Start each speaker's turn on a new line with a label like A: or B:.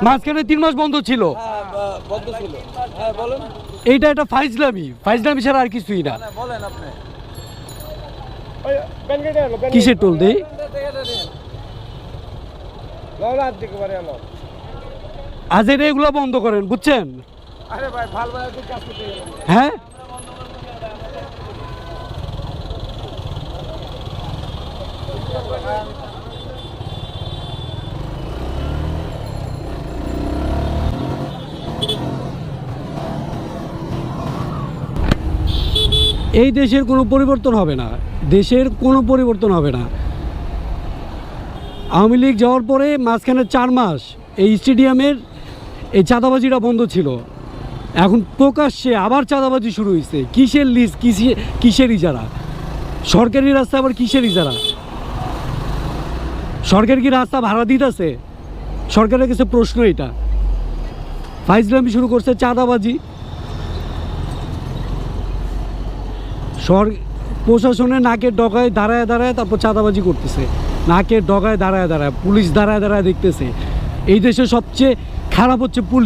A: মাঝখানে 3 মাস বন্ধ ছিল। এইটা একটা ফাইজলামি ছাড়া আর কিছুই না। কিসের টোল দেই? আজ এগুলো বন্ধ করেন, বুঝছেন? হ্যাঁ, এই দেশের কোনো পরিবর্তন হবে না, দেশের কোনো পরিবর্তন হবে না। আওয়ামী লীগ যাওয়ার পরে মাঝখানে 4 মাস এই স্টেডিয়ামের এই চাঁদাবাজিটা বন্ধ ছিল। এখন প্রকাশ্যে আবার চাঁদাবাজি শুরু হয়েছে। কিসের লিজ, কিসের ইজারা? সরকারি রাস্তা আবার কিসের ইজারা? সরকার কি রাস্তা ভাড়া দিতেছে? সরকারের কাছে প্রশ্ন এটা। ফাইজলামি শুরু করছে, চাঁদাবাজি। প্রশাসনের নাকের ডগায় দাঁড়ায় তারপর চাঁদাবাজি করতেছে। নাকের ডগায় দাঁড়ায় পুলিশ দাঁড়ায় দেখতেছে। এই দেশে সবচেয়ে খারাপ হচ্ছে পুলিশ।